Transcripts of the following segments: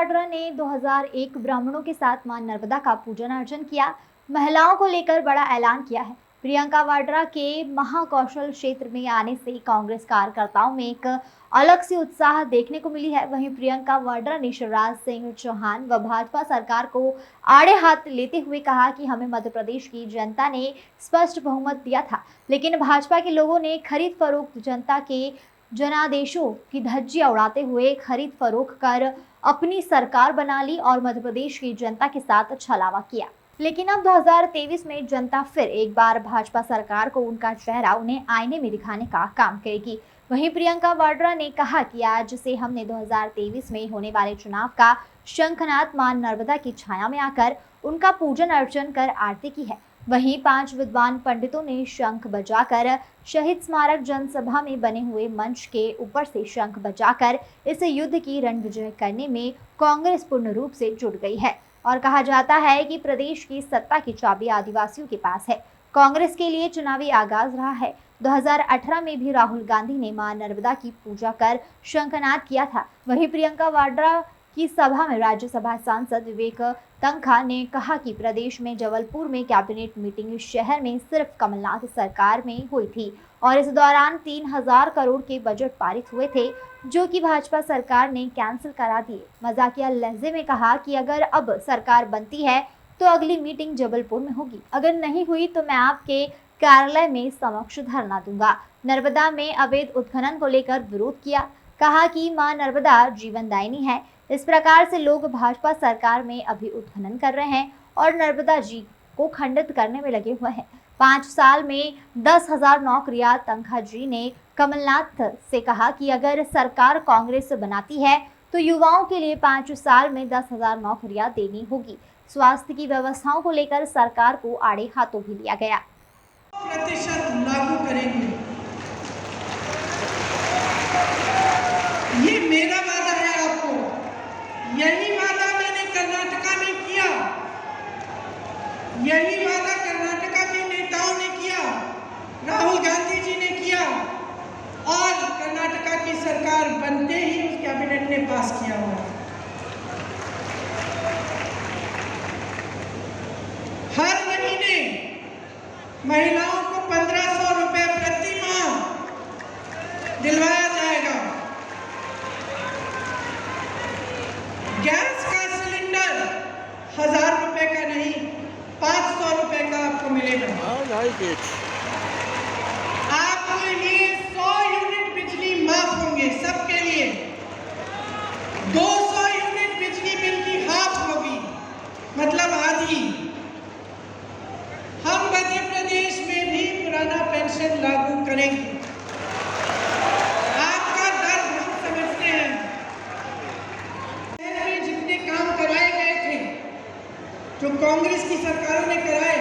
वाड्रा ने 2001 ब्राह्मणों के साथ मां नर्मदा का पूजन अर्चन किया। महिलाओं को लेकर बड़ा ऐलान किया है। प्रियंका वाड्रा के महाकौशल क्षेत्र में आने से कांग्रेस कार्यकर्ताओं में एक अलग सी उत्साह देखने को मिली है। वहीं प्रियंका वाड्रा ने शिवराज सिंह चौहान व भाजपा सरकार को आड़े हाथ लेते हुए कहा कि हमें मध्य प्रदेश की जनता ने स्पष्ट बहुमत दिया था, लेकिन भाजपा के लोगों ने खरीद फरोख्त जनता के जनादेशों की धज्जियां उड़ाते हुए खरीद फरोख्त कर अपनी सरकार बना ली और मध्य प्रदेश की जनता के साथ छलावा किया। लेकिन अब 2023 में जनता फिर एक बार भाजपा सरकार को उनका चेहरा उन्हें आईने में दिखाने का काम करेगी। वहीं प्रियंका वाड्रा ने कहा कि आज से हमने 2023 में होने वाले चुनाव का शंखनाद मां नर्मदा की छाया में आकर उनका पूजन अर्चन कर आरती की है। वहीं 5 विद्वान पंडितों ने शंख बजाकर शहीद स्मारक जनसभा में बने हुए मंच के ऊपर से शंख बजाकर इस युद्ध की रणविजय करने में कांग्रेस पूर्ण रूप से जुट गई है और कहा जाता है कि प्रदेश की सत्ता की चाबी आदिवासियों के पास है। कांग्रेस के लिए चुनावी आगाज रहा है। 2018 में भी राहुल गांधी ने मां नर्मदा की पूजा कर शंखनाद किया था। वहीं प्रियंका वाड्रा की सभा में राज्यसभा सांसद विवेक तंखा ने कहा कि प्रदेश में जबलपुर में कैबिनेट मीटिंग शहर में सिर्फ कमलनाथ सरकार में हुई थी और इस दौरान 3000 करोड़ के बजट पारित हुए थे, जो कि भाजपा सरकार ने कैंसिल करा दिए। मजाकिया लहजे में कहा कि अगर अब सरकार बनती है तो अगली मीटिंग जबलपुर में होगी, अगर नहीं हुई तो मैं आपके कार्यालय में समक्ष धरना दूंगा। नर्मदा में अवैध उत्खनन को लेकर विरोध किया, कहा कि मां नर्मदा जीवनदायिनी है। इस प्रकार से लोग भाजपा सरकार में अभी उत्खनन कर रहे हैं और नर्मदा जी को खंडित करने में लगे हुए हैं। 5 साल में 10,000 नौकरियां तंखा जी ने कमलनाथ से कहा कि अगर सरकार कांग्रेस बनाती है तो युवाओं के लिए 5 साल में 10,000 नौकरियां देनी होगी। स्वास्थ्य की व्यवस्थाओं को लेकर सरकार को आड़े हाथों भी लिया गया। प्रतिशत लागू करेंगे, ये मेरा वादा है आपको। यही वादा मैंने कर्नाटका में किया, यही वादा कर्नाटका के नेताओं ने किया, राहुल गांधी जी ने किया और कर्नाटका की सरकार बनते ही उस कैबिनेट ने पास किया हुआ। हर महीने महिलाओं को 1500 रुपए प्रति माह दिलवाया जाएगा। गैस का सिलेंडर 1000 रुपए का नहीं, 500 रुपए का आपको मिलेगा। आपको ये 100 यूनिट बिजली माफ होंगे सबके लिए। 200 यूनिट बिजली बिल की हाफ होगी, मतलब आधी। हम मध्य प्रदेश में भी पुराना पेंशन लागू करेंगे। आपका दर्द हम समझते हैं। जितने काम कराए गए थे, जो कांग्रेस की सरकारों ने कराए,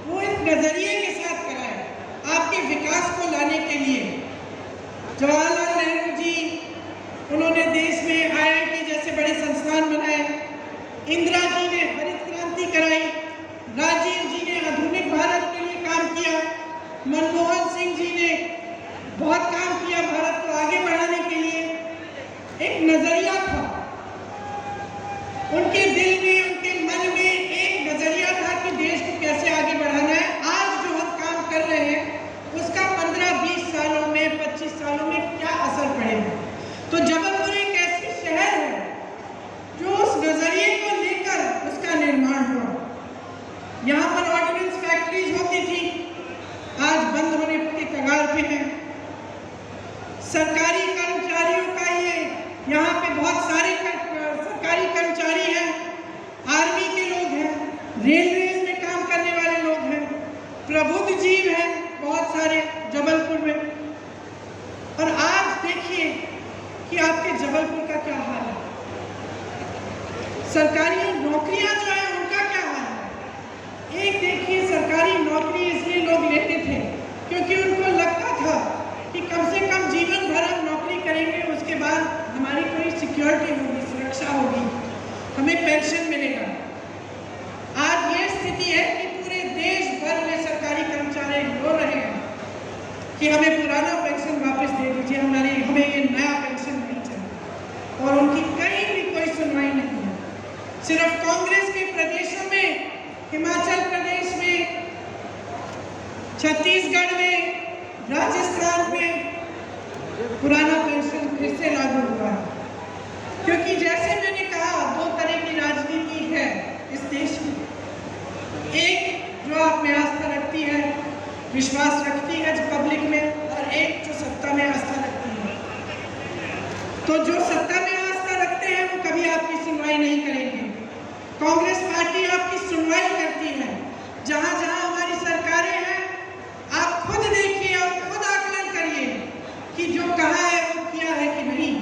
वो इस नजरिए के साथ कराए, आपके विकास को लाने के लिए। जवाहरलाल नेहरू जी, उन्होंने देश में IIT जैसे बड़े संस्थान बनाए। इंदिरा जी ने हरित क्रांति कराई। राजीव जी ने आधुनिक भारत के लिए काम किया। मनमोहन सिंह जी ने बहुत काम किया भारत को आगे बढ़ाने के लिए। एक नजरिया था उनके दिल में, उनके मन में एक नजरिया था कि देश को कैसे आगे बढ़ाना है। आज जो हम काम कर रहे हैं उसका 15-20 सालों में, 25 सालों में क्या असर पड़ेगा। तो जबलपुर एक ऐसी शहर है जो उस नजरिए को लेकर उसका निर्माण हुआ। यहाँ पर ऑर्डिनेंस फैक्ट्रीज होती थी, आज बंद होने के कगार पे है। सरकारी कर्मचारियों का ये, यहाँ पे बहुत सारे सरकारी कर्मचारी हैं, आर्मी के लोग हैं, रेलवे में काम करने वाले लोग हैं, प्रबुद्ध जीव हैं बहुत सारे जबलपुर में। और आज देखिए कि आपके जबलपुर का क्या हाल है। सरकारी नौकरियां जो है उनका क्या हाल है। एक देखिए, सरकारी नौकरी इसलिए लोग लेते थे क्योंकि उनको लगता था कि कम से कम जीवन भर हम नौकरी करेंगे, उसके बाद हमारी कोई सिक्योरिटी होगी, सुरक्षा होगी, हमें पेंशन मिलेगा। आज ये स्थिति है कि पूरे देश भर में सरकारी कर्मचारी रो रहे हैं कि हमें पुराना पेंशन वापस दे दीजिए, हमें ये नया पेंशन नहीं चाहिए। और उनकी कहीं भी कोई सुनवाई नहीं। सिर्फ कांग्रेस के प्रदेशों में, हिमाचल प्रदेश में, छत्तीसगढ़ में, राजस्थान में पुराना पेंशन फिर से लागू हुआ है। क्योंकि जैसे मैंने कहा, दो तरह की राजनीति है इस देश में। एक जो आप में आस्था रखती है, विश्वास रखती है पब्लिक में, और एक जो सत्ता में आस्था रखती है। तो जो सत्ता में आस्था रखते हैं वो कभी आपकी सुनवाई नहीं करेंगे। कांग्रेस पार्टी आपकी सुनवाई करती है। जहां जहां हमारी सरकारें हैं, आप खुद देखिए और खुद आकलन करिए कि जो कहा है वो किया है कि नहीं।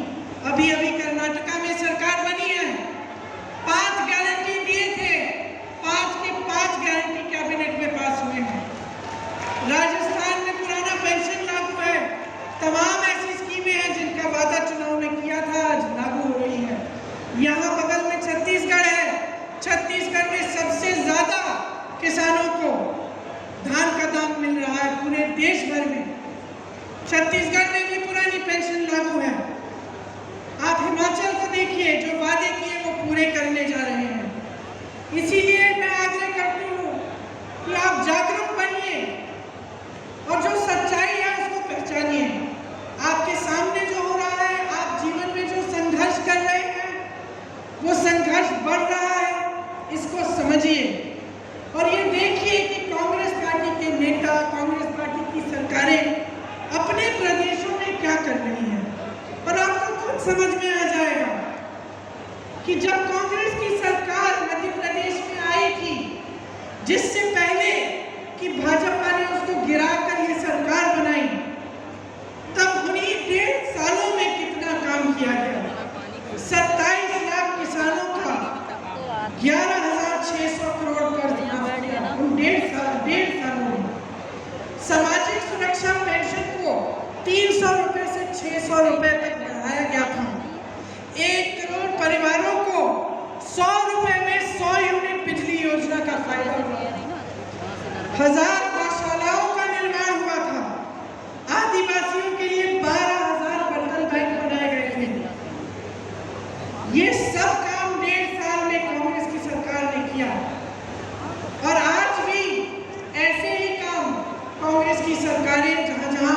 अभी अभी कर्नाटका में सरकार बनी है, 5 गारंटी दिए थे, 5 के 5 गारंटी कैबिनेट में पास हुए हैं। राजस्थान में पुराना पेंशन लागू है। तमाम ऐसी स्कीमें हैं जिनका वादा चुनाव में किया था, आज लागू हो रही है। यहाँ बगल में छत्तीसगढ़ है। छत्तीसगढ़ में सबसे ज्यादा किसानों को धान का दाम मिल रहा है पूरे देश भर में। छत्तीसगढ़ में भी पुरानी पेंशन लागू है। आप हिमाचल को देखिए, जो वादे किए वो पूरे करने जा रहे हैं। इसीलिए मैं आग्रह करती हूँ कि आप जागरूक बनिए और जो सच्चाई है उसको पहचानिए। आपके सामने जो हो रहा है, आप जीवन में जो संघर्ष कर रहे हैं, वो संघर्ष बढ़ रहा है, इसको समझिए। और ये देखिए कि कांग्रेस पार्टी के नेता, कांग्रेस पार्टी की सरकारें अपने प्रदेशों में क्या कर रही हैं। और आपको खुद समझ में आ जाएगा कि जब कांग्रेस की सरकार मध्य प्रदेश में आई थी, जिससे पहले कि भाजपा ने उसको गिराकर ये सरकार बनाई, तब उन्हीं 1.5 सालों में कितना काम किया गया। 27 लाख किसानों का 11,600 करोड़ कर्ज माफ किया उन 1.5 सालों में। सामाजिक सुरक्षा पेंशन को 300 रुपए से 600 रुपए तक बढ़ाया गया था। 1 करोड़ परिवारों को 100 रुपए में 100 यूनिट बिजली योजना का फायदा हुआ। 1000 गौशालाओं का निर्माण हुआ था। आदिवासियों के लिए 12,000 बंधन बैंक बनाए गए थे। ये सब काम 1.5 साल में कांग्रेस की सरकार ने किया। और आज भी ऐसे ही काम कांग्रेस की सरकारें जहां जहां